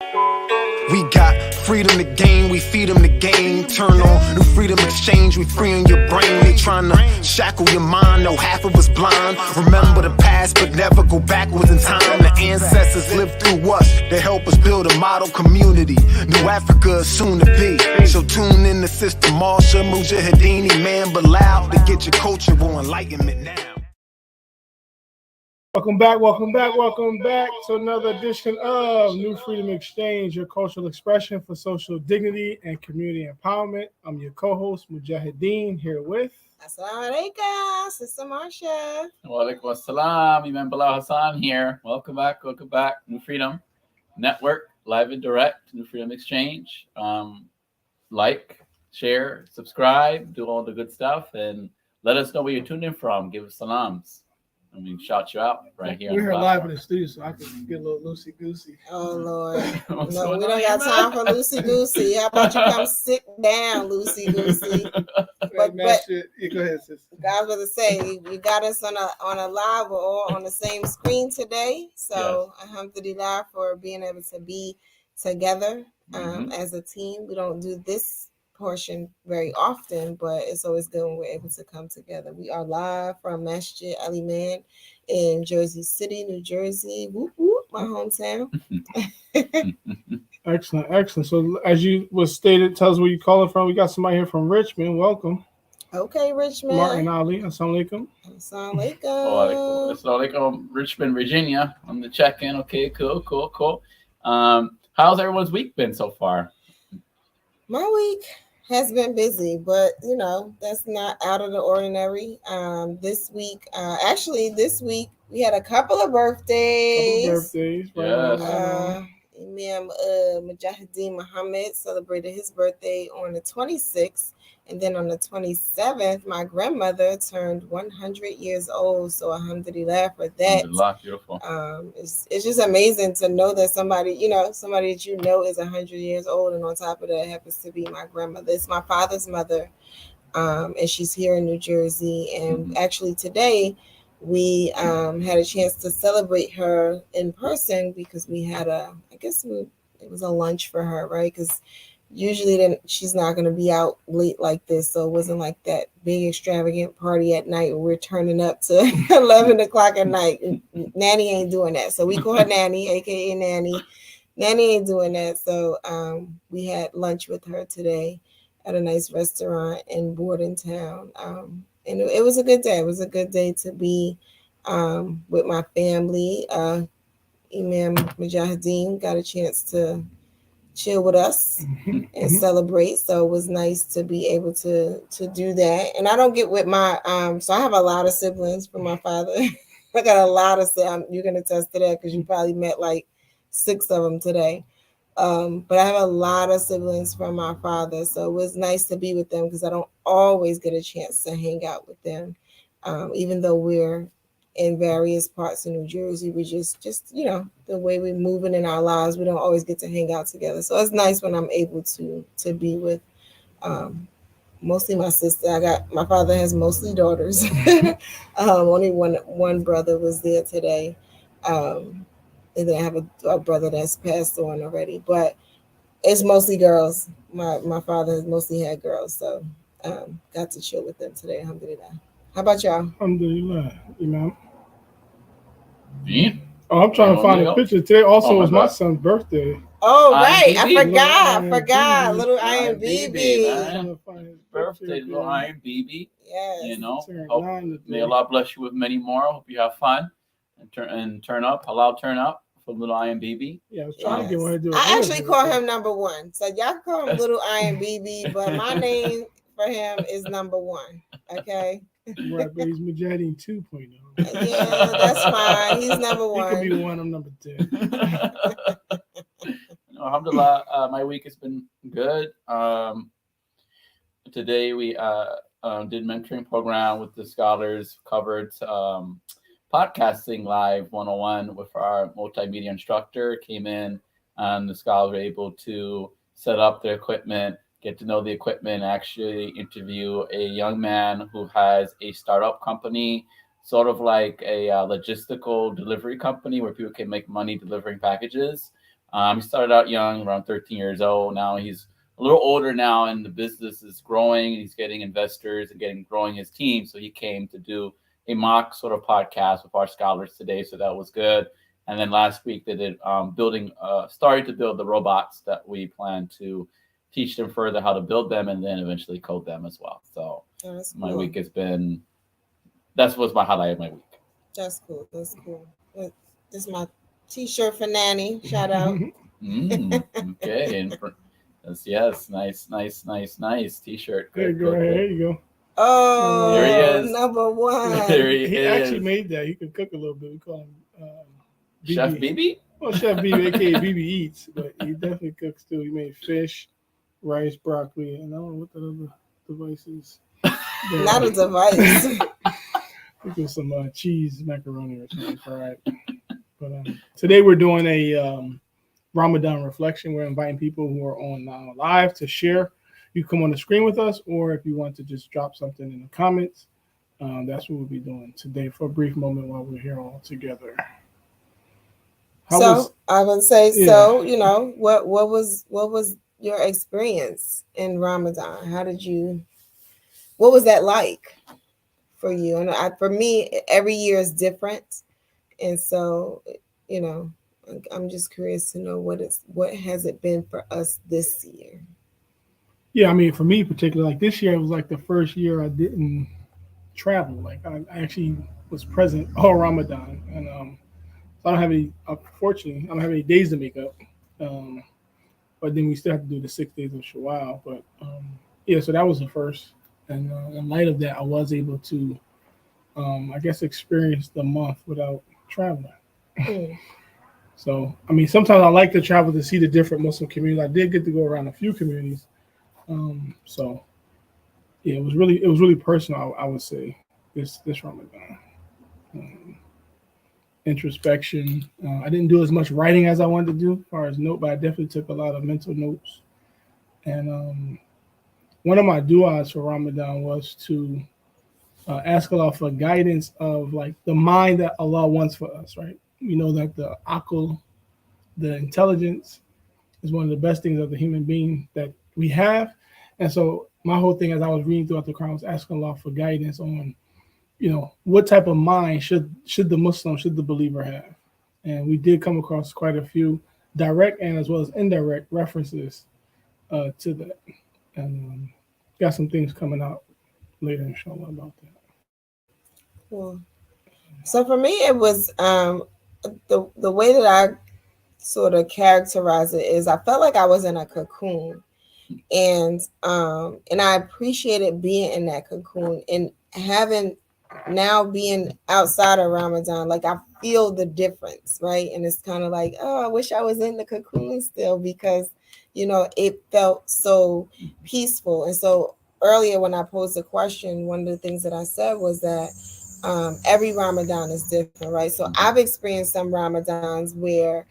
We got freedom to gain, we feed them the game. Turn on new freedom exchange, we freeing your brain. They trying to shackle your mind, no half of us blind. Remember the past, but never go backwards in time. The ancestors lived through us, they help us build a model community. New Africa is soon to be. So tune in to Sister Marsha, Mujahideen, Imam, Bilal, to get your cultural enlightenment now. Welcome back to another edition of New Freedom Exchange, your cultural expression for social dignity and community empowerment. I'm your co-host, Mujahideen, here with... Assalamu alaikum, Sister Marsha. Wa alaikum assalam, Imam Bilal Hassan here. Welcome back. New Freedom Network, live and direct, New Freedom Exchange. Like, share, subscribe, do all the good stuff, and let us know where you're tuning in from. Give us salams. I mean, shout you out right here. We're here live in the studio, so I can get a little loosey-goosey. Oh, Lord. No, we don't got time for loosey-goosey. How about you come sit down, loosey-goosey? But Go ahead, sis. I was going to say, you got us on a live. We're all on the same screen today. So, yes. Alhamdulillah for being able to be together as a team. We don't do this portion very often, but it's always good when we're able to come together. We are live from Masjid Ali Man in Jersey City, New Jersey. Whoop, whoop, my hometown. Excellent. So as you was stated, tell us where you calling from. We got somebody here from Richmond. Welcome. Okay, Richmond. Martin Ali. Assalamu alaikum. Assalamu alaikum. Assalamu alaikum. Richmond, Virginia. On the check-in. Okay, cool. How's everyone's week been so far? My week has been busy, but that's not out of the ordinary. This week we had a couple of birthdays. Yes. Imam Mujahideen Muhammad celebrated his birthday on the 26th, and then on the 27th, my grandmother turned 100 years old. So alhamdulillah for that. Alhamdulillah, beautiful. It's just amazing to know that somebody that is 100 years old, and on top of that happens to be my grandmother. It's my father's mother, and she's here in New Jersey. And actually today we had a chance to celebrate her in person because we had it was a lunch for her, right? Because usually then she's not going to be out late like this, so it wasn't like that big extravagant party at night where we're turning up to 11 o'clock at night. Nanny ain't doing that, so we call her Nanny, aka Nanny. Nanny ain't doing that, so we had lunch with her today at a nice restaurant in Bordentown, and it was a good day. It was a good day to be with my family. Imam Mujahideen got a chance to chill with us and celebrate, so it was nice to be able to do that. And I don't get with my so I have a lot of siblings from my father. I got a lot of siblings. You can attest to that because you probably met like 6 of them today. But I have a lot of siblings from my father, so it was nice to be with them because I don't always get a chance to hang out with them. Even though we're in various parts of New Jersey, we just the way we're moving in our lives, we don't always get to hang out together. So it's nice when I'm able to be with mostly my sister. My father has mostly daughters. Only one brother was there today. And then I have a brother that's passed on already, but it's mostly girls. My father has mostly had girls, so got to chill with them today. Alhamdulillah. How about y'all? Alhamdulillah, Imam. Deen? Oh, I'm trying to find a picture. Today also was my son's birthday. Oh, right. I forgot. Little Iron BB. Birthday, little Iron BB. Yes. May Allah bless you with many more. Hope you have fun and turn up. Halal turn up for little Iron BB. Yeah, I was trying to get one to do it. I actually call him number 1. So y'all can call him Little Iron BB, but my name for him is number 1. Okay. Right, but he's Mujahideen 2.0. Yeah, that's fine. He's number 1. He could be 1. I'm number 2. Alhamdulillah, my week has been good. Today we did mentoring program with the scholars, covered podcasting live 101 with our multimedia instructor. Came in and the scholars were able to set up their equipment, get to know the equipment, actually interview a young man who has a startup company, sort of like a logistical delivery company where people can make money delivering packages. He started out young, around 13 years old. Now he's a little older now, and the business is growing. He's getting investors and growing his team. So he came to do a mock sort of podcast with our scholars today. So that was good. And then last week they did started to build the robots that we plan to teach them further how to build them and then eventually code them as well. So my week has been, that was my highlight of my week. That's cool. This is my t-shirt for Nanny. Shout out. Okay. And yes, nice t-shirt. Good. There you go. Oh, there he is. Number one. There he is. Actually made that. He can cook a little bit. We call him Chef BB? Well, Chef BB, aka BB Eats, but he definitely cooks too. He made fish, rice, broccoli, and I don't know what the other device is. Not a device. I think it was some cheese macaroni or something fried. But today we're doing a Ramadan reflection. We're inviting people who are on live to share. You come on the screen with us, or if you want to just drop something in the comments, that's what we'll be doing today for a brief moment while we're here all together. I would say, yeah. So you know, what was your experience in Ramadan? What was that like for you? And for me, every year is different, and so you know, I'm just curious to know what has it been for us this year. Yeah, I mean, for me particularly, like this year, it was like the first year I didn't travel. Like I actually was present all Ramadan, and I don't have any. Unfortunately, I don't have any days to make up. But then we still have to do the 6 days of Shawwal. But yeah, so that was the first. And in light of that, I was able to, I guess, experience the month without traveling. So, I mean, sometimes I like to travel to see the different Muslim communities. I did get to go around a few communities. So, yeah, it was really personal. I would say this Ramadan. Introspection. I didn't do as much writing as I wanted to do as far as note, but I definitely took a lot of mental notes. And one of my du'as for Ramadan was to ask Allah for guidance of like the mind that Allah wants for us, right? We know that the aql, the intelligence, is one of the best things of the human being that we have. And so my whole thing as I was reading throughout the Quran was asking Allah for guidance on, you know, what type of mind should the Muslim, should the believer have? And we did come across quite a few direct and as well as indirect references to that. And got some things coming out later, inshallah, about that. Cool. So for me, it was the way that I sort of characterize it is I felt like I was in a cocoon, and I appreciated being in that cocoon and now being outside of Ramadan. Like I feel the difference, right? And it's kind of like, oh, I wish I was in the cocoon still, because you know it felt so peaceful. And so earlier when I posed the question, one of the things that I said was that every Ramadan is different, right? So I've experienced some Ramadans where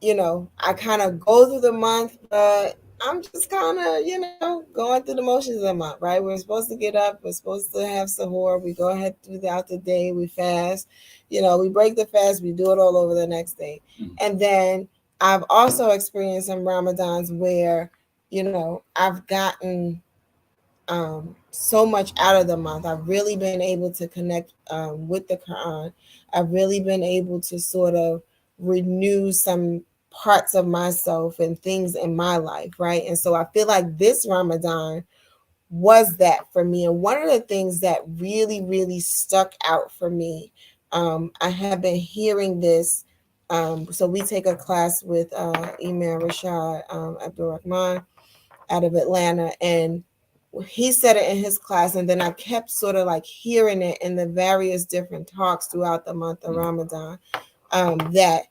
you know, I kind of go through the month, but I'm just kind of, you know, going through the motions of the month, right? We're supposed to get up, we're supposed to have sahur, we go ahead throughout the day, we fast, you know, we break the fast, we do it all over the next day. And then I've also experienced some Ramadans where, you know, I've gotten so much out of the month. I've really been able to connect with the Quran. I've really been able to sort of renew some parts of myself and things in my life, right? And so I feel like this Ramadan was that for me. And one of the things that really, really stuck out for me, I have been hearing this. So we take a class with Imam Rashad Abdul Rahman out of Atlanta, and he said it in his class, and then I kept sort of like hearing it in the various different talks throughout the month of Ramadan, that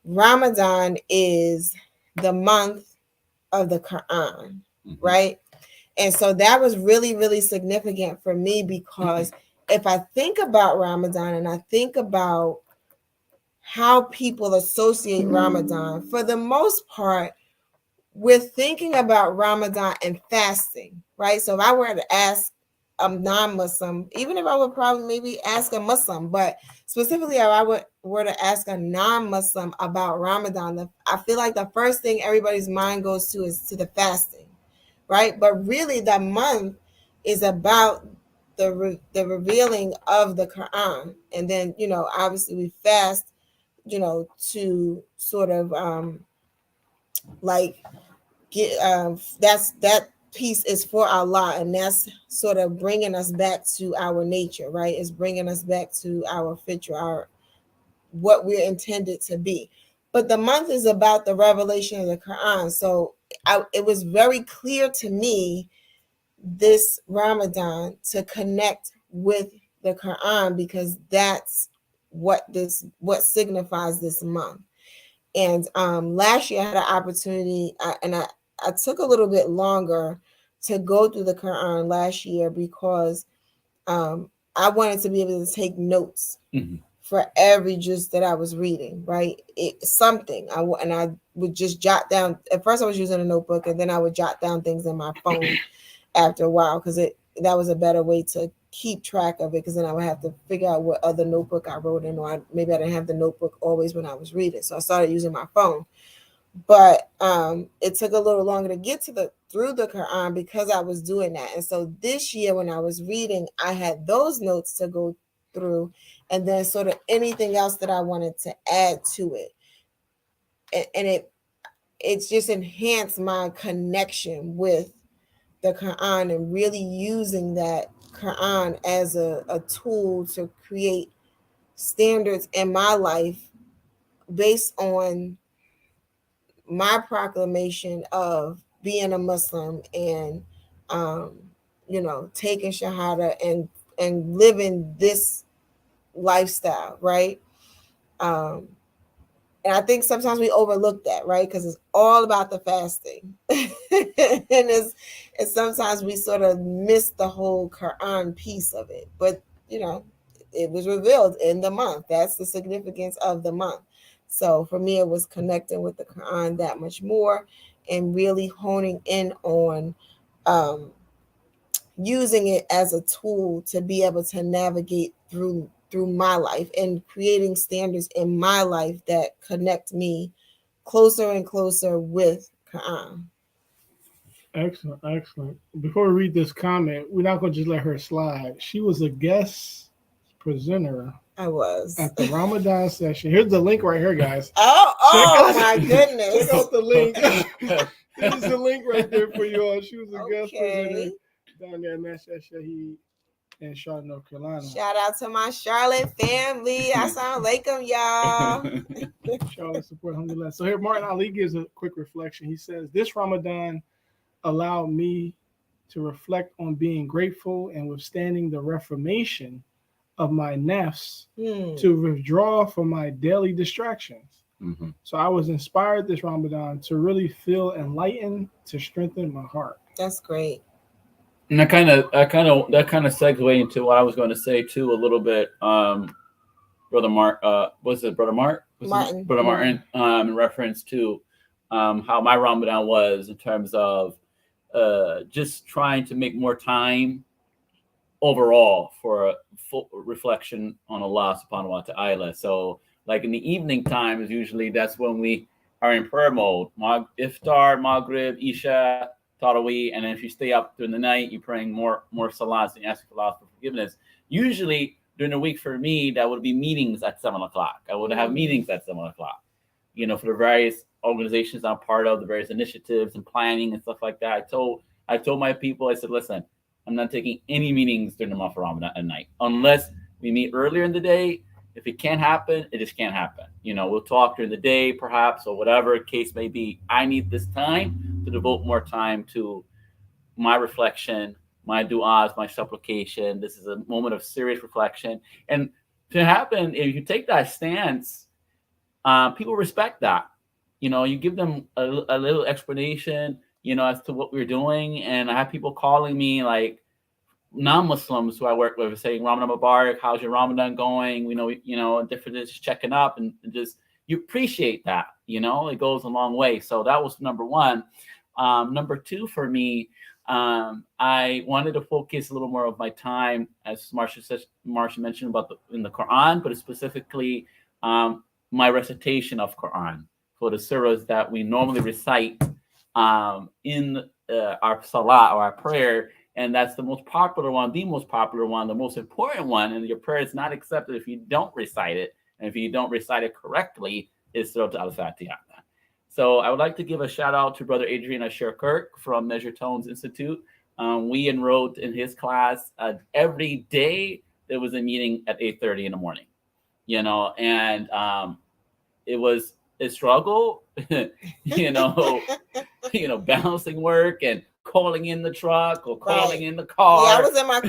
Ramadan is the month of the Quran, right? And so that was really, really significant for me, because if I think about Ramadan and I think about how people associate Ramadan, for the most part, we're thinking about Ramadan and fasting, right? So if I were to ask a non-Muslim, even if I would probably maybe ask a Muslim, but specifically if I were to ask a non-Muslim about Ramadan, I feel like the first thing everybody's mind goes to is to the fasting, right? But really the month is about the revealing of the Quran. And then, obviously we fast, to sort of like get that piece is for Allah, and that's sort of bringing us back to our nature, right? It's bringing us back to our fitra, our what we're intended to be. But the month is about the revelation of the Quran. So it was very clear to me this Ramadan to connect with the Quran, because that's what signifies this month. And last year I had an opportunity, and I took a little bit longer to go through the Quran last year, because I wanted to be able to take notes for every juz that I was reading, right? I would just jot down. At first I was using a notebook, and then I would jot down things in my phone after a while, because that was a better way to keep track of it, because then I would have to figure out what other notebook I wrote in, or maybe I didn't have the notebook always when I was reading. So I started using my phone. But it took a little longer to get through the Quran because I was doing that. And so this year when I was reading, I had those notes to go through, and then sort of anything else that I wanted to add to it. And it's just enhanced my connection with the Quran, and really using that Quran as a tool to create standards in my life based on my proclamation of being a Muslim, and taking Shahada and living this lifestyle, right? And I think sometimes we overlook that, right? Because it's all about the fasting. and sometimes we sort of miss the whole Quran piece of it. But, it was revealed in the month. That's the significance of the month. So for me, it was connecting with the Quran that much more, and really honing in on using it as a tool to be able to navigate through my life, and creating standards in my life that connect me closer and closer with Quran. Excellent. Before we read this comment, we're not going to just let her slide. She was a guest presenter. I was at the Ramadan session. Here's the link right here, guys. Oh my goodness! Check out the link. Here's the link right there for you all. She was a guest presenter down there in Marsha in Charlotte, North Carolina. Shout out to my Charlotte family. Assalamu alaikum, y'all. Charlotte support, alhamdulillah. So here, Martin Ali gives a quick reflection. He says, this Ramadan allowed me to reflect on being grateful and withstanding the reformation of my nafs to withdraw from my daily distractions. Mm-hmm. So I was inspired this Ramadan to really feel enlightened, to strengthen my heart. That's great. And that kind of segue into what I was going to say too a little bit. Brother Mark, was it Brother Mark? Martin. Brother Martin, in reference to how my Ramadan was in terms of just trying to make more time overall for a full reflection on Allah subhanahu wa ta'ala. So like in the evening time is usually that's when we are in prayer mode. Iftar, Maghrib, Isha, Taraweeh, and then if you stay up during the night, you're praying more salats and asking for Allah for forgiveness. Usually during the week for me, that would be meetings at 7 o'clock. I would have meetings at 7 o'clock, for the various organizations I'm part of, the various initiatives and planning and stuff like that. I told my people, I said, listen, I'm not taking any meetings during the month of Ramadan at night, unless we meet earlier in the day. If it can't happen, it just can't happen. We'll talk during the day, perhaps, or whatever the case may be. I need this time to devote more time to my reflection, my du'as, my supplication. This is a moment of serious reflection. And to happen, if you take that stance, people respect that. You give them a little explanation, as to what we're doing. And I have people calling me, like non-Muslims who I work with, saying, Ramadan Mubarak, how's your Ramadan going? We know, different, just checking up, and just, you appreciate that, it goes a long way. So that was number one. Number two for me, I wanted to focus a little more of my time, as Marsha mentioned about in the Quran, but specifically my recitation of Quran for the surahs that we normally recite in our salah or our prayer. And that's the most popular one, the most important one. And your prayer is not accepted if you don't recite it. And if you don't recite it correctly, it's Surah Al-Fatiha. So I would like to give a shout out to Brother Adrian Asher Kirk from Measure Tones Institute. We enrolled in his class every day. There was a meeting at 8:30 in the morning, and it was a struggle, balancing work and calling in the truck or calling in the car. Yeah, I was in my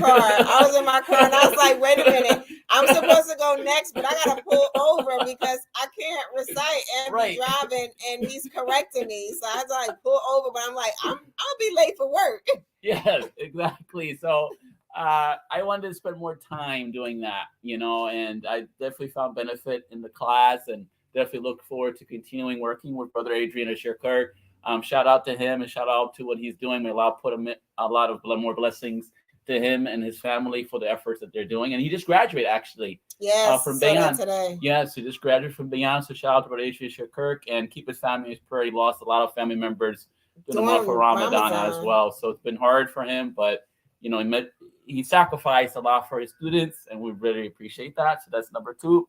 car and I was like, wait a minute, I'm supposed to go next, but I gotta pull over because I can't recite and be driving and he's correcting me. So I had to like pull over, but I'm like, I'll be late for work. Yes, exactly. So I wanted to spend more time doing that, and I definitely found benefit in the class and definitely look forward to continuing working with Brother Adrian Asher Kirk. Shout out to him and shout out to what he's doing. May Allah put a lot of more blessings to him and his family for the efforts that they're doing. And he just graduated actually. Yes, from Bayan today. Yes, he just graduated from Bayan. So shout out to Brother Adrian Asher Kirk and keep his family in his prayer. He lost a lot of family members during the month of Ramadan as well. So it's been hard for him, but he sacrificed a lot for his students, and we really appreciate that. So that's number 2.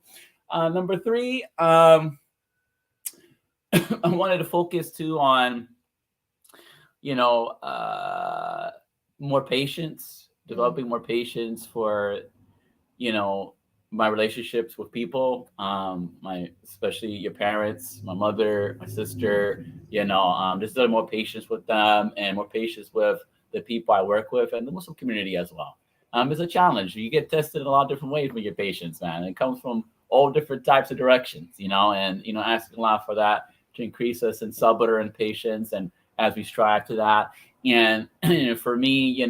Number 3, I wanted to focus too on, more patience, developing more patience for, my relationships with people, especially your parents, my mother, my sister, just more patience with them and more patience with the people I work with and the Muslim community as well. It's a challenge. You get tested in a lot of different ways with your patience, man. It comes from all different types of directions, and, asking Allah for that to increase us in sabr and patience, and as we strive to that. And for me,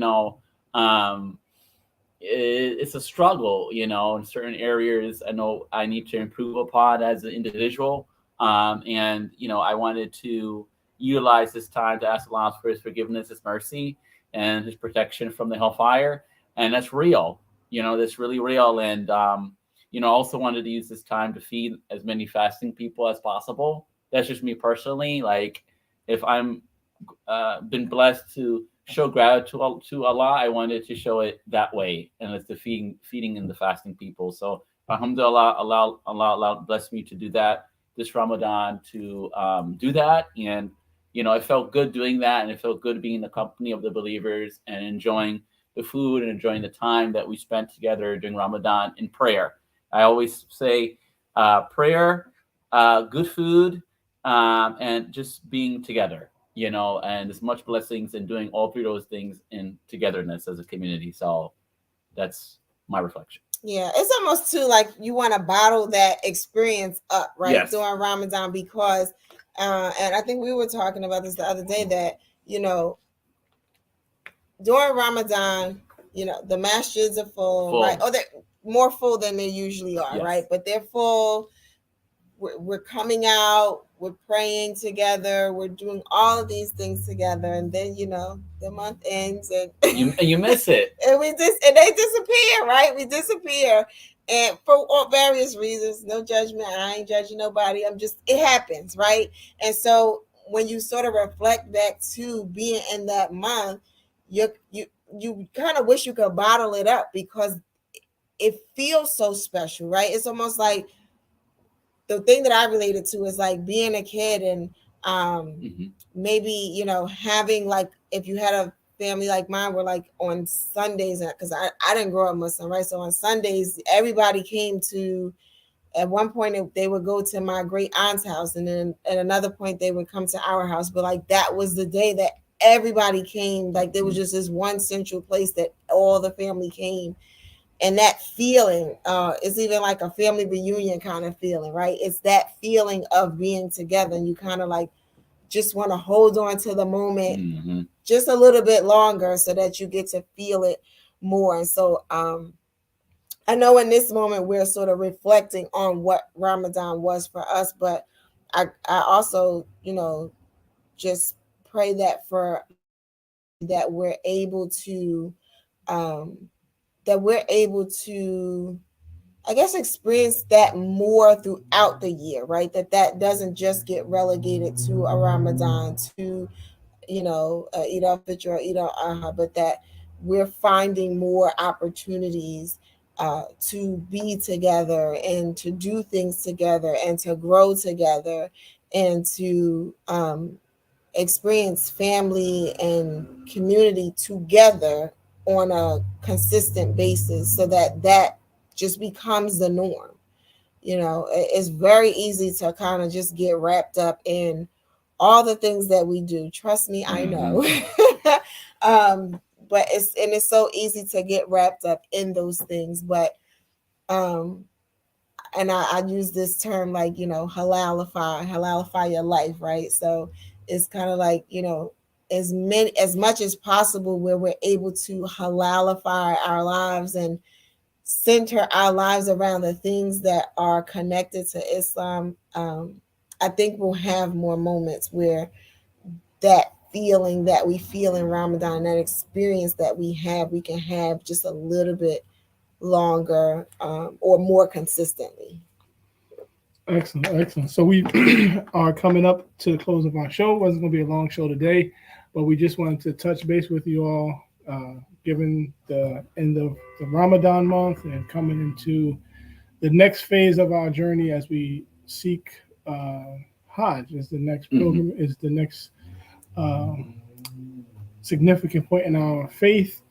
it's a struggle, in certain areas I know I need to improve upon as an individual. And, I wanted to utilize this time to ask Allah for his forgiveness, his mercy, and his protection from the hellfire. And that's real, that's really real. And, I also wanted to use this time to feed as many fasting people as possible. That's just me personally. Like, if I'm been blessed to show gratitude to Allah, I wanted to show it that way, and it's the feeding and the fasting people. So alhamdulillah, Allah blessed me to do that this Ramadan, to do that. And it felt good doing that, and it felt good being in the company of the believers and enjoying the food and enjoying the time that we spent together during Ramadan in prayer. I always say prayer, good food, and just being together, and as much blessings in doing all 3 of those things in togetherness as a community. So that's my reflection. Yeah, it's almost too like you want to bottle that experience up, right? Yes. During Ramadan, because and I think we were talking about this the other day, that during Ramadan, the masjids are full. Right? Oh, they're more full than they usually are. Yes. Right? But they're full. We're coming out, we're praying together, we're doing all of these things together, and then the month ends and you miss it, and they disappear, right? We disappear, and for various reasons. No judgment. I ain't judging nobody. It happens, right? And so when you sort of reflect back to being in that month, you kind of wish you could bottle it up, because it feels so special, right? It's almost like the thing that I related to is like being a kid and maybe, having, like, if you had a family like mine, where like on Sundays, because I didn't grow up Muslim, right? So on Sundays, everybody came to, at one point they would go to my great aunt's house, and then at another point they would come to our house. But like, that was the day that everybody came. Like, there was just this one central place that all the family came. And that feeling is even like a family reunion kind of feeling, right? It's that feeling of being together, and you kind of like just want to hold on to the moment just a little bit longer so that you get to feel it more. And so I know in this moment we're sort of reflecting on what Ramadan was for us, but I also, just pray that for that we're able to I guess experience that more throughout the year, right? That doesn't just get relegated to a Ramadan, to Eid al-Fitr or Eid al-Adha, but that we're finding more opportunities to be together and to do things together and to grow together and to experience family and community together on a consistent basis, so that just becomes the norm. It's very easy to kind of just get wrapped up in all the things that we do. Trust me, I know. But it's so easy to get wrapped up in those things. But and I use this term like, halalify your life, right? So it's kind of like, as much as possible where we're able to halalify our lives and center our lives around the things that are connected to Islam. I think we'll have more moments where that feeling that we feel in Ramadan, that experience that we can have just a little bit longer or more consistently. Excellent. So we are coming up to the close of our show. It wasn't going to be a long show today, but we just wanted to touch base with you all, given the end of the Ramadan month and coming into the next phase of our journey as we seek Hajj is the next pilgrim, is the next significant point in our faith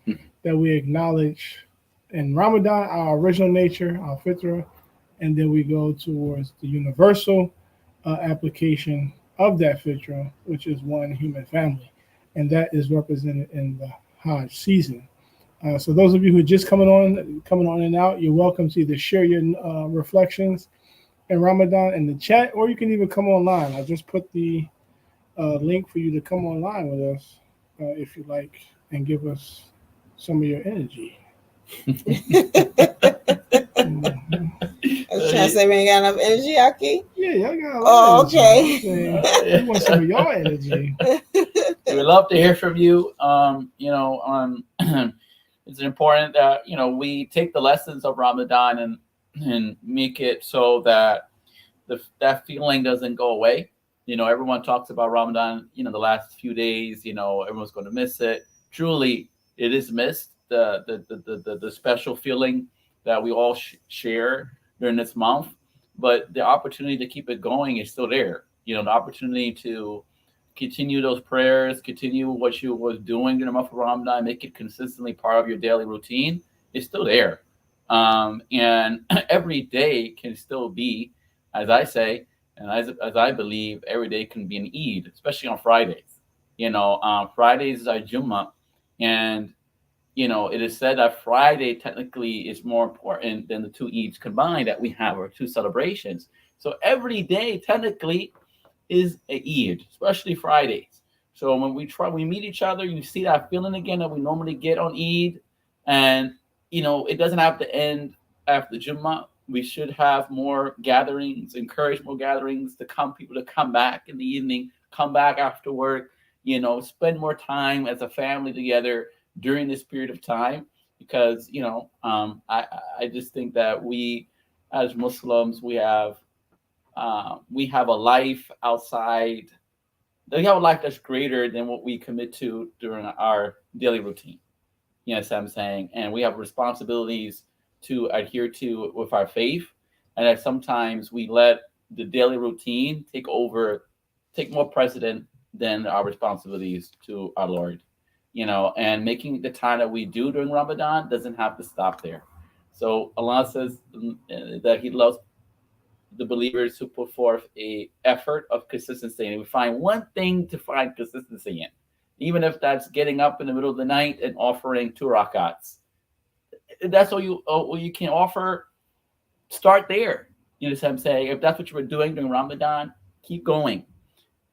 that we acknowledge in Ramadan, our original nature, our fitra, and then we go towards the universal application of that fitra, which is one human family, and that is represented in the Hajj season. So those of you who are just coming on and out, you're welcome to either share your reflections in Ramadan in the chat, or you can even come online. I just put the link for you to come online with us if you like and give us some of your energy. I was trying to say we ain't got enough energy, Aki. Yeah, y'all got a lot of energy. Okay. We want some of your energy. We'd love to hear from you. It's important that we take the lessons of Ramadan and make it so that that feeling doesn't go away. Everyone talks about Ramadan. The last few days. Everyone's going to miss it. Truly, it is missed. The special feeling that we all share during this month, but the opportunity to keep it going is still there. The opportunity to continue those prayers, continue what you was doing during the month of Ramadan, make it consistently part of your daily routine is still there. And every day can still be, as I say, and as I believe, every day can be an Eid, especially on Fridays. Fridays is our Jummah, and it is said that Friday technically is more important than the two Eids combined that we have, or two celebrations. So every day technically is an Eid, especially Fridays. So when we meet each other, you see that feeling again that we normally get on Eid, and it doesn't have to end after Jummah. We should have more gatherings, encourage more gatherings people to come back in the evening, come back after work, spend more time as a family together during this period of time, because I just think that we as Muslims we have a life outside. We have a life that's greater than what we commit to during our daily routine. You know what I'm saying? And we have responsibilities to adhere to with our faith, and that sometimes we let the daily routine take more precedent than our responsibilities to our Lord. And making the time that we do during Ramadan doesn't have to stop there. So Allah says that He loves the believers who put forth a effort of consistency, and we find one thing to find consistency in, even if that's getting up in the middle of the night and offering 2 rakats. That's all you can offer. Start there. You know what I'm saying? If that's what you were doing during Ramadan, keep going.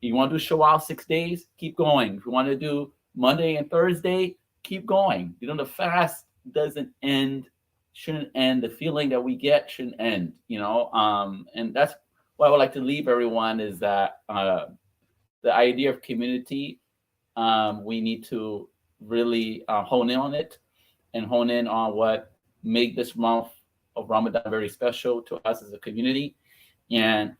If you want to do Shawwal 6 days, keep going. If you want to do Monday and Thursday, keep going. The fast shouldn't end. The feeling that we get shouldn't end, and that's what I would like to leave everyone is that the idea of community, we need to really hone in on it and hone in on what made this month of Ramadan very special to us as a community, and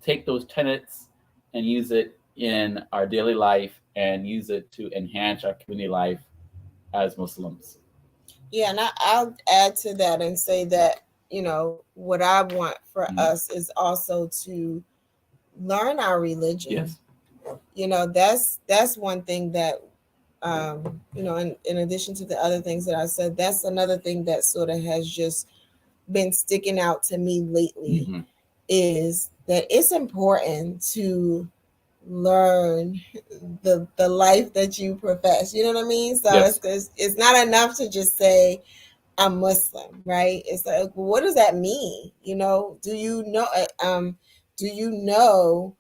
take those tenets and use it in our daily life and use it to enhance our community life as Muslims. Yeah, and I'll add to that and say that, what I want for us is also to learn our religion. Yes. That's one thing that, in addition to the other things that I said, that's another thing that sort of has just been sticking out to me lately, is that it's important to learn the life that you profess. You know what I mean? So Yes. it's not enough to just say I'm Muslim, right? It's like, well, what does that mean? Do you know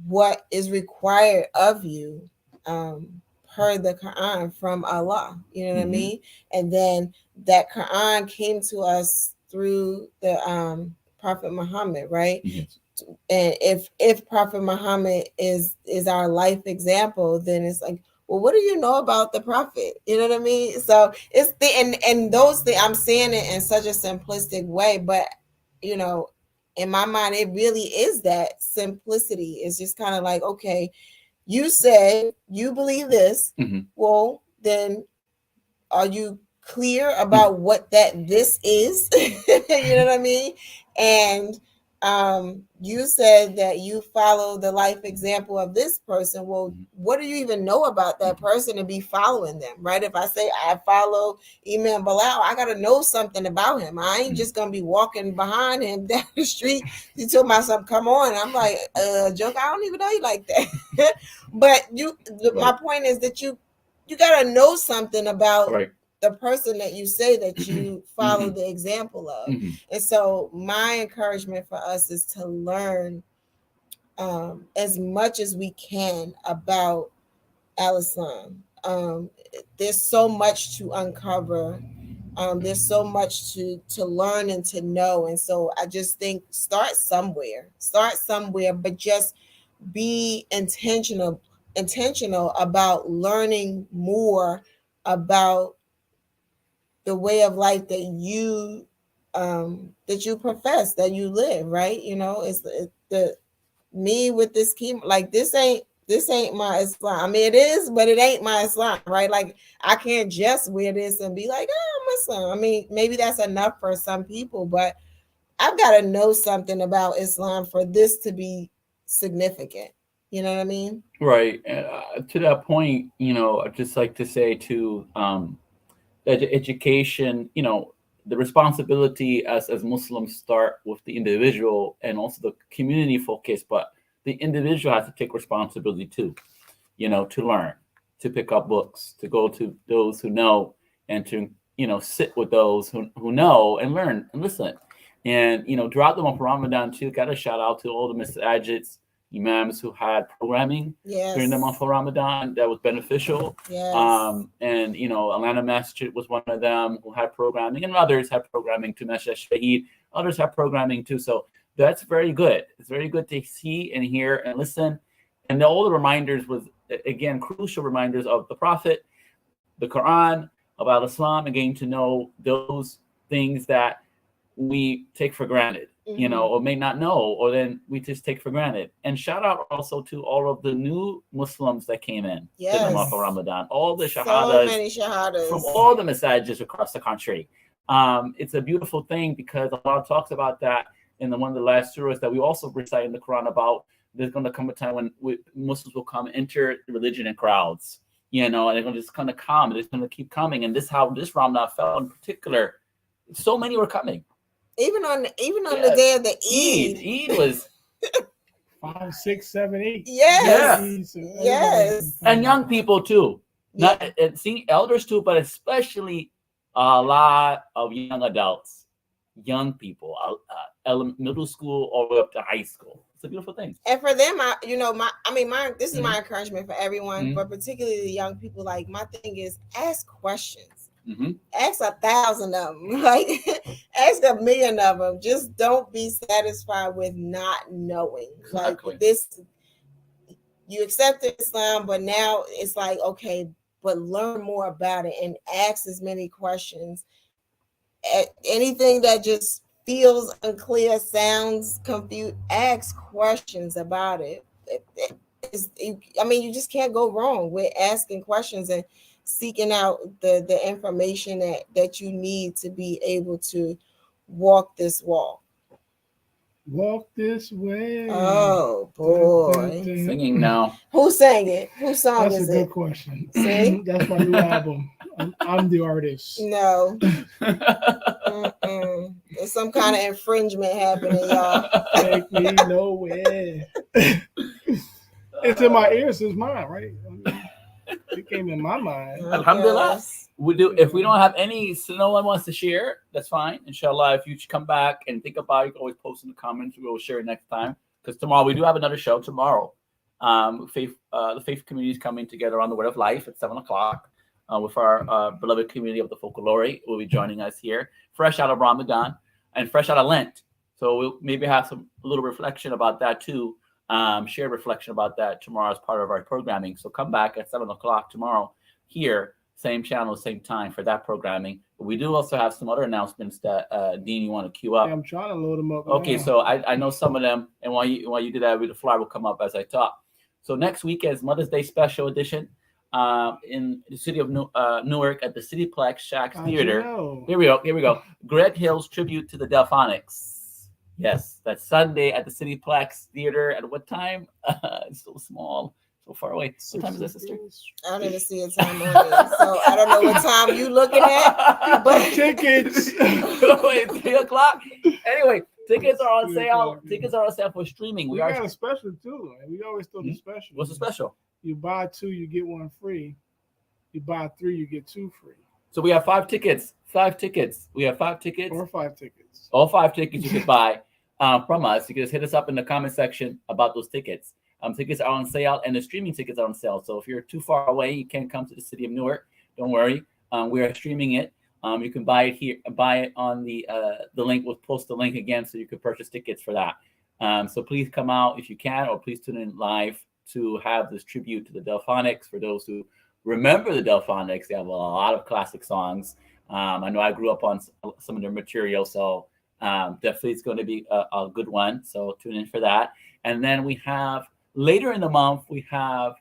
what is required of you per the Quran from Allah? You know what I mean? And then that Quran came to us through the Prophet Muhammad, right? Yes. And if Prophet Muhammad is our life example, then it's like, well, what do you know about the prophet? You know what I mean? So it's and those things, I'm saying it in such a simplistic way, but in my mind, it really is that simplicity. It's just kind of like, okay, you say you believe this. Well, then are you clear about what this is? You know what I mean? And you said that you follow the life example of this person. Well, what do you even know about that person to be following them, right? If I say I follow Imam Bilal, I got to know something about him. I ain't just going to be walking behind him down the street. He told myself, come on. I'm like, joke, I don't even know you like that. But my point is that you got to know something about the person that you say that you follow the example of. And so my encouragement for us is to learn as much as we can about Al-Islam. There's so much to uncover. There's so much to learn and to know. And so I just think start somewhere, but just be intentional about learning more about the way of life that you profess, that you live, right? It's the me with this key, like this ain't my Islam. I mean, it is, but it ain't my Islam, right? Like I can't just wear this and be like, oh, I'm Muslim. I mean, maybe that's enough for some people, but I've got to know something about Islam for this to be significant. You know what I mean? Right. To that point, I'd just like to say to education, the responsibility as Muslims start with the individual and also the community focus, but the individual has to take responsibility too, to learn, to pick up books, to go to those who know, and to, sit with those who know and learn and listen. And, throughout the month of Ramadan too, got a shout out to all the masajids, imams who had programming during the month of Ramadan that was beneficial. And Atlanta Masjid was one of them who had programming, and others had programming too. Masjid Shahid, others have programming too. So that's very good. It's very good to see and hear and listen. And all the reminders was, again, crucial reminders of the Prophet, the Quran, about Islam, and getting to know those things that we take for granted, or may not know, or then we just take for granted. And shout out also to all of the new Muslims that came in to the month of Ramadan, all the shahadas, so many shahadas from all the masajids across the country. It's a beautiful thing because Allah talks about that in one of the last surahs that we also recite in the Quran about. There's going to come a time when Muslims will come enter religion in crowds, and they're going to just kind of come. They're just going to keep coming. And this how this Ramadan fell in particular. So many were coming. Even on the day of the Eid. Eid was 5, 6, 7, 8. Yes. And young people too. Not seeing elders too, but especially a lot of young adults, young people, middle school all the way up to high school. It's a beautiful thing. And for them, this is my encouragement for everyone, but particularly the young people. Like my thing is ask questions. Ask 1,000 of them, like ask 1,000,000 of them. Just don't be satisfied with not knowing. Like this, you accepted Islam, but now it's like, okay, but learn more about it and ask as many questions. Anything that just feels unclear, sounds confused, ask questions about it. You just can't go wrong with asking questions and seeking out the information that you need to be able to walk this walk. Walk this way. Oh boy. Singing now. Who sang it? Whose song That's is a good it? question. See? That's my new album. I'm the artist. No. There's some kind of infringement happening, y'all. Take me nowhere. It's in my ears, it's mine, right? It came in my mind. Alhamdulillah. We do. If we don't have any, so no one wants to share, that's fine. Inshallah, if you come back and think about it, you can always post in the comments. We will share it next time. Because tomorrow we do have another show tomorrow. The faith community is coming together on the Word of Life at 7:00 with our beloved community of the Folklore. Will be joining us here, fresh out of Ramadan and fresh out of Lent. So we'll maybe have a little reflection about that too. Shared reflection about that tomorrow as part of our programming. So come back at 7:00 tomorrow here, same channel, same time for that programming. But we do also have some other announcements that Dean, you want to queue up. Yeah, I'm trying to load them up. Okay, now. so I know some of them, and while you do that, the flyer will come up as I talk. So next week is Mother's Day special edition in the city of Newark at the Cityplex Shacks Theater. Here we go. Greg Hill's tribute to the Delphonics. Yes, that's Sunday at the Cityplex Theater. At what time? It's so small, so far away. What time is that, sister? I don't even see a time on it, so I don't know what time you looking at. But tickets. Wait, 3:00. Anyway, tickets are on sale. Tickets are on sale for streaming. We got a special too. We always throw the special. What's the special? You buy 2, you get 1 free. You buy 3, you get 2 free. So we have 5 tickets. 5 tickets. We have 5 tickets. Or 5 tickets. All 5 tickets you could buy from us. You can just hit us up in the comment section about those tickets. Tickets are on sale, and the streaming tickets are on sale. So if you're too far away, you can't come to the city of Newark. Don't worry. We are streaming it. You can buy it here. Buy it on the link. We'll post the link again so you can purchase tickets for that. So please come out if you can, or please tune in live to have this tribute to the Delphonics. For those who remember the Delphonics, they have a lot of classic songs. I know I grew up on some of their material, so definitely it's going to be a good one. So tune in for that. And then we have later in the month, we have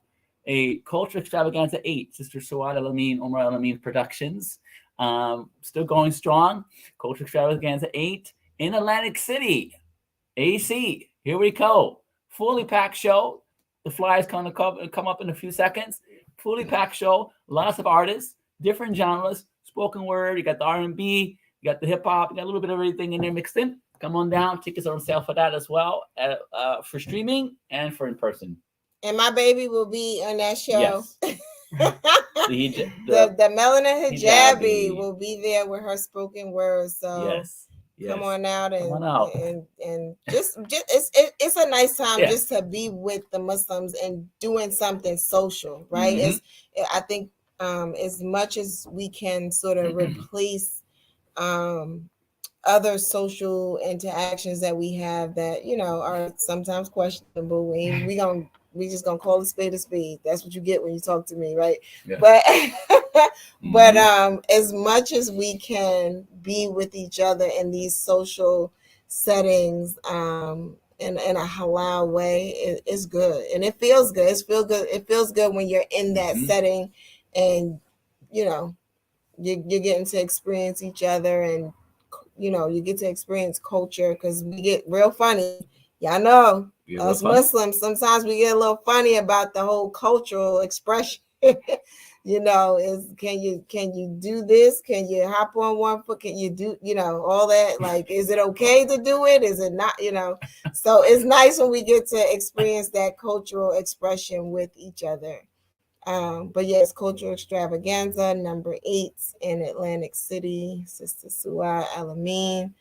a Culture Extravaganza 8, Sister Suad Al-Amin, Omar Al-Amin Productions. Still going strong. Culture Extravaganza 8 in Atlantic City, AC. Here we go. Fully packed show. The flyers going to come up in a few seconds. Fully packed show. Lots of artists, different genres, spoken word. You got the R&B, you got the hip hop, you got a little bit of everything in there mixed in. Come on down. Tickets are on sale for that as well, for streaming and for in person. And my baby will be on that show. Yes. the Melana Hijabi will be there with her spoken word. So yes. Come on out and just it's a nice time just to be with the Muslims and doing something social, right? Mm-hmm. I think as much as we can sort of replace other social interactions that we have that are sometimes questionable, we just gonna call a spade. That's what you get when you talk to me, right? Yeah. But as much as we can be with each other in these social settings in a halal way, it's good, and it feels good. It feels good when you're in that setting, and you're getting to experience each other, and you get to experience culture, because we get real funny. Y'all know us Muslims, sometimes we get a little funny about the whole cultural expression. Can you do this? Can you hop on one foot? Can you do, all that? Like, is it okay to do it? Is it not? So it's nice when we get to experience that cultural expression with each other. But yes, Cultural Extravaganza number 8 in Atlantic City, Sister Suad Al-Amin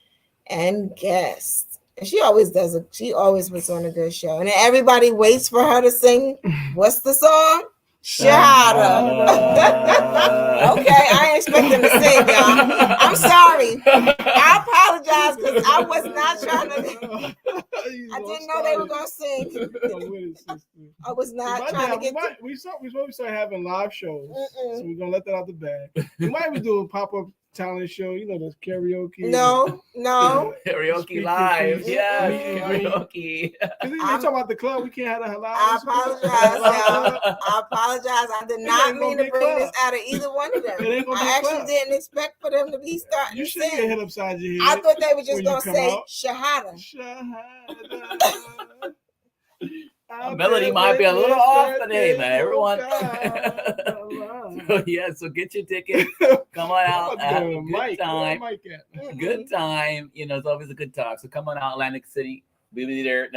and guest. And she always puts on a good show. And then everybody waits for her to sing. What's the song? Shahada. Okay, I ain't expecting to sing, y'all. I'm sorry. I apologize, because I was not trying to. I didn't know they were gonna sing. I was not trying to get. We supposed to start having live shows, so we're gonna let that out the bag. We might be doing pop-up talent show. You know, those karaoke. No. Karaoke live. Yeah, karaoke. You talking about the club? We can't have a live. I apologize. I apologize. I did not mean to bring this out of either one of them. I actually didn't expect for them to be starting. You should get hit upside your head. I thought they were just gonna say Shahada. Melody might be a little off today, man. Everyone. So get your ticket. Come on out. Have a good time. Good time. You know, it's always a good time. So come on out, Atlantic City. We'll be there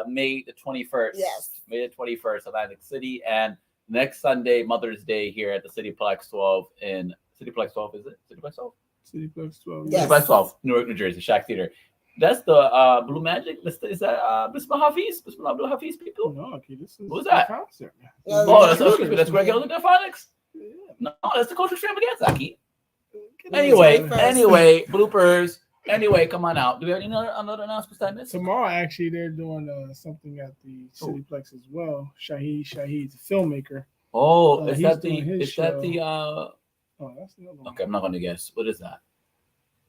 May the 21st. Yes. May the 21st, Atlantic City. And next Sunday, Mother's Day here at the Cineplex 12 in Cineplex 12, is it? Cineplex 12? Cineplex 12. Yes. Cineplex 12, Newark, New Jersey, Shack Theater. That's the Blue Magic. Is that Bismillah Hafiz? Bismillah Abdul Hafiz people? No, okay, this is who's that? Concert. That's Greg Hill and Phonics. Yeah. No, that's the Culture Extravaganza. Anyway, bloopers. Anyway, come on out. Do we have any another announcement that I missed? Tomorrow, actually, they're doing something at the Cineplex as well. Shahid's a filmmaker. Oh, that's that's the Oh, that's the other one. Okay, I'm not going to guess. What is that?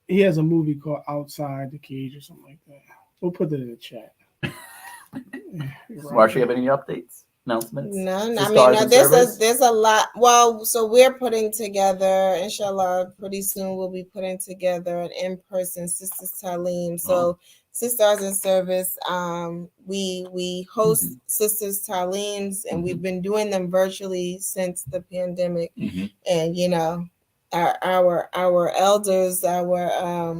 He has a movie called Outside the Cage or something like that. We'll put it in the chat. Marsha, you have any updates, announcements? No, I mean, there's a lot. Well, so we're putting together, inshallah, pretty soon we'll be putting together an in-person Sisters Talim. So Sisters in Service, we host Sisters Talims, and we've been doing them virtually since the pandemic. And, you know, our elders, our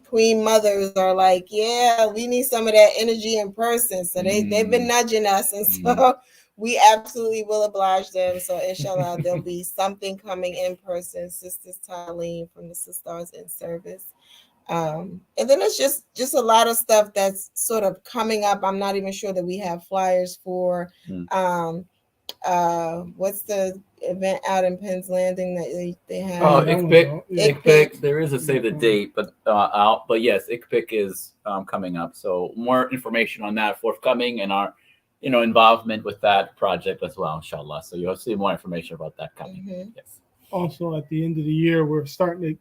queen mothers are like, yeah, we need some of that energy in person. So they've been nudging us, and so we absolutely will oblige them. So inshallah, there'll be something coming in person, Sisters Talim from the Sisters in Service. And then it's just a lot of stuff that's sort of coming up. I'm not even sure that we have flyers for. What's the event out in Penn's Landing that they have? Oh, ICPIC. There is a save the date, but out. But yes, ICPIC is coming up. So more information on that forthcoming, and our involvement with that project as well, inshallah. So you'll see more information about that coming. Yes. Also, at the end of the year, we're starting to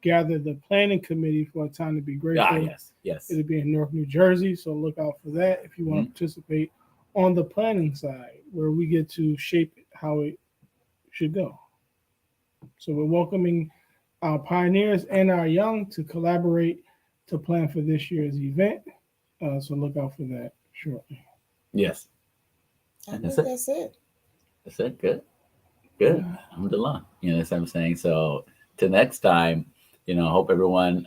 gather the planning committee for A Time to Be Grateful. Yes. It'll be in Newark, New Jersey. So look out for that if you want to participate on the planning side, where we get to shape it how it should go. So we're welcoming our pioneers and our young to collaborate to plan for this year's event. So look out for that shortly. Yes. That's it. That's it. Good. Alhamdulillah. That's what I'm saying. So till next time, hope everyone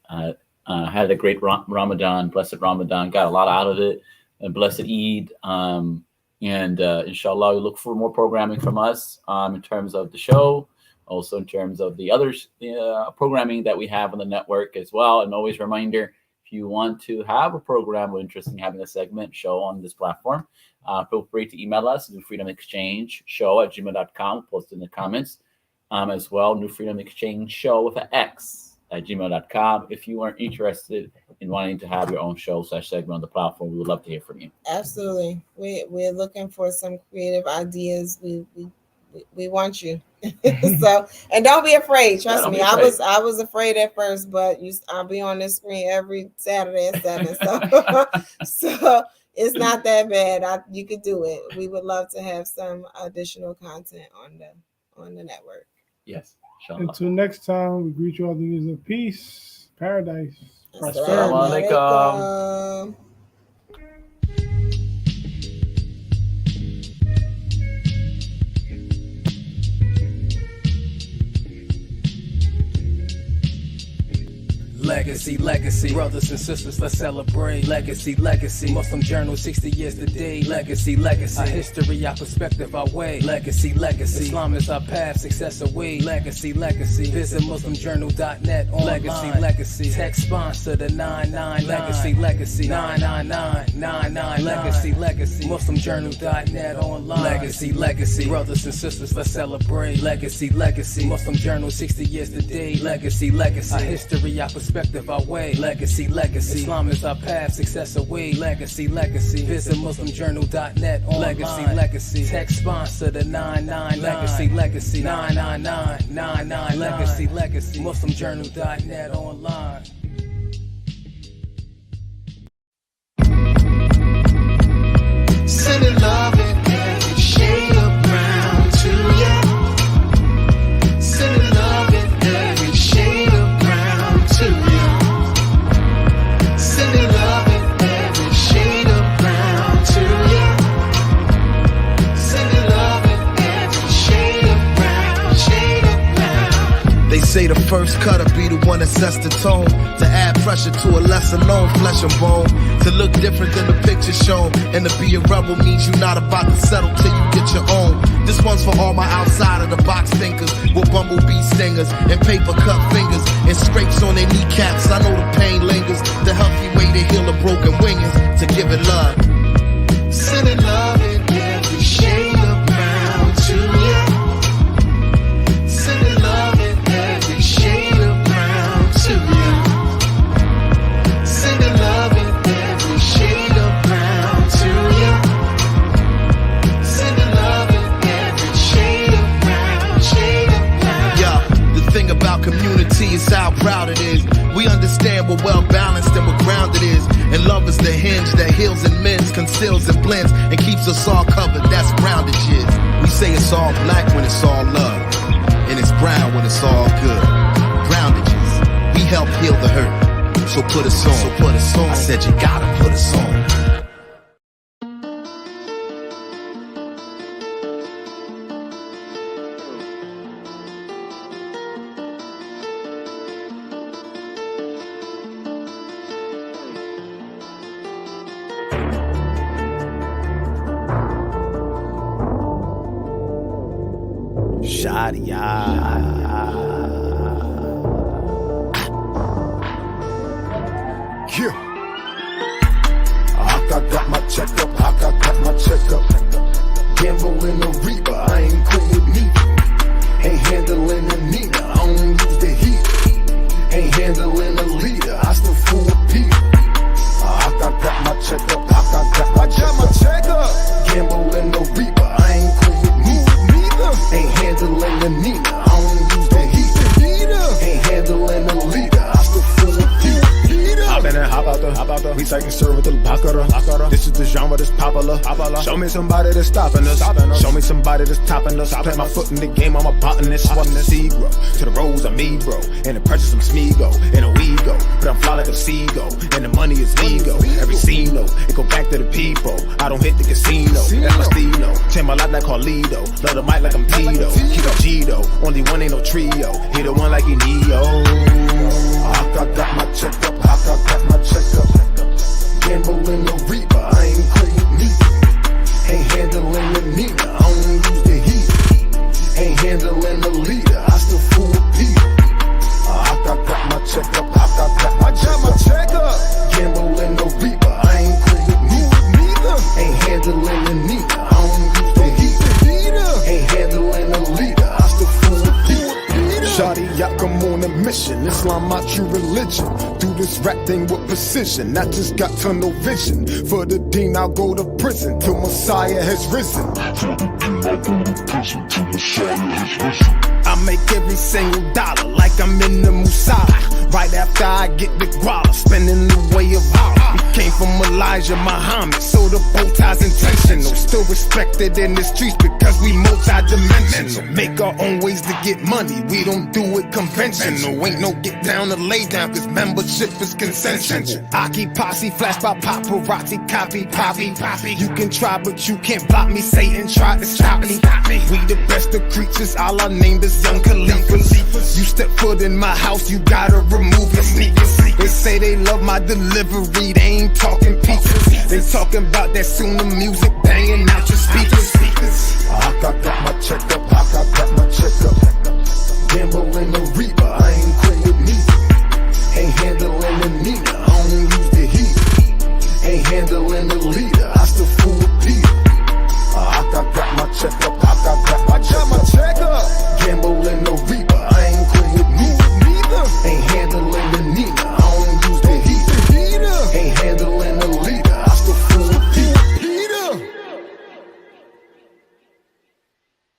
had a great Ramadan, blessed Ramadan, got a lot out of it. A blessed Eid, and inshallah, we look for more programming from us in terms of the show, also in terms of the other programming that we have on the network as well. And always a reminder, if you want to have a program or interested in having a segment show on this platform, feel free to email us, newfreedomexchangeshow@gmail.com. Post in the comments as well, New Freedom Exchange Show with an X @gmail.com. If you are interested in wanting to have your own show / segment on the platform, we would love to hear from you. Absolutely. We're looking for some creative ideas. We want you. So, and don't be afraid. Trust me. I was afraid at first, but I'll be on this screen every Saturday at 7. So it's not that bad. You could do it. We would love to have some additional content on the network. Yes. Until next time, we greet you all the news of peace, paradise, prosperity. Assalamu alaikum. Legacy, brothers and sisters, let's celebrate. Legacy, Muslim Journal, 60 years today. Legacy, our history, our perspective, our way. Legacy, Islam is our path, success away. Legacy, visit muslimjournal.net online. Legacy, text sponsor the 999. Legacy, 999. Legacy, muslimjournal.net online. Legacy, brothers and sisters, let's celebrate. Legacy, Muslim Journal, 60 years today. Legacy, our history, our perspective, perspective our way. Legacy, legacy. Islam is our path, success away. Legacy, legacy. Visit MuslimJournal.net online. Legacy, legacy. Text sponsor the 999. Legacy, legacy. 999 Legacy, legacy. MuslimJournal.net online. Sending love in every shade of brown to you. Sending love in every shade of brown to you. Sending love in every shade of brown to you. Sending love in every shade of brown, shade of brown. They say the first cut'll be the one that sets the tone, to add pressure to a lesser known flesh and bone, to look different than the picture shown. And to be a rebel means you're not about to settle till you get your own. This one's for all my outside of the box thinkers, with bumblebee stingers and paper cut fingers and scrapes on their kneecaps. I know the pain lingers. The healthy way to heal a broken wing is to give it love. Sending love in every shade of brown to you. Sending love in every shade of brown to you. Sending love in every shade of brown to you. Sending love in every shade of brown, shade of brown. Yeah, the thing about community is how proud it is. We understand we're well balanced and we're grounded is. And love is the hinge that heals and mends, conceals and blends, and keeps us all covered. That's groundage is. We say it's all black when it's all love, and it's brown when it's all good. Groundage is. We help heal the hurt. So put us on. So put us on. I said you gotta put us on. Yeah. I got my checkup, I got my checkup. Gambling the Reaper, I ain't cool with neither. Ain't handling the Nina, I don't use the heat. Ain't handling the leader, I still fool with Peter. I got my checkup, I got my checkup. Gambling the Reaper, I ain't cool with neither. Ain't handling the Nina, I don't use the heat. Ain't handling the leader, I still fool with Peter. Hop in and hop out the we taking serve till Baccarat. This is the genre that's popular. Show me somebody that's stopping us. Show me somebody that's topping us. Plant my foot in the game, I'm a botanist. Watching the seed grow to the rose I'm me, bro. And the pressure some Smeego and a Wego. But I'm fly like a seagull, and the money is legal. Every scene, though, it go back to the people. I don't hit the casino, that's my stilo. Change my life like Carlito. Love the mic like I'm Tito. Keep a G-Do, only one ain't no trio. Hit the one like he Neo. I got my checkup, I got my checkup. Gambling the Reaper, I ain't cool with neither. Ain't handling the Nina, I don't use the heat. Ain't handling the leader, I still fool with Peter. I got my checkup, I got my checkup. Gambling the Reaper, I ain't cool with neither. Ain't handling the Nina, I don't use the heat. Ain't handling the leader, I still fool with Peter. Shawty, I come on a mission. Islam my true religion. Do this rap thing with precision. I just got tunnel vision. For the Deen, I'll go to prison till Messiah has risen. I make every single dollar like I'm in the Musala. Right after I get the guala, spending the way of Allah. We came from Elijah Muhammad, so the bow tie's intentional. Still respected in the streets because we multi-dimensional. Make our own ways to get money, we don't do it conventional. Ain't no get down or lay down, cause membership is consensual. I keep posse, flash by paparazzi, copy, poppy. You can try, but you can't block me. Satan tried to stop me. We the best of creatures, Allah named us young Khalifas. You step foot in my house, you gotta remove your sneakers. They say they love my delivery, they ain't talking pizzas. They talking about that Sunnah music banging out your speakers. I got my checkup, I got my checkup. Gambling the Reaper, I ain't cool with neither. Ain't handling the Nina, I don't use the heat. Ain't handling the leader, I still fool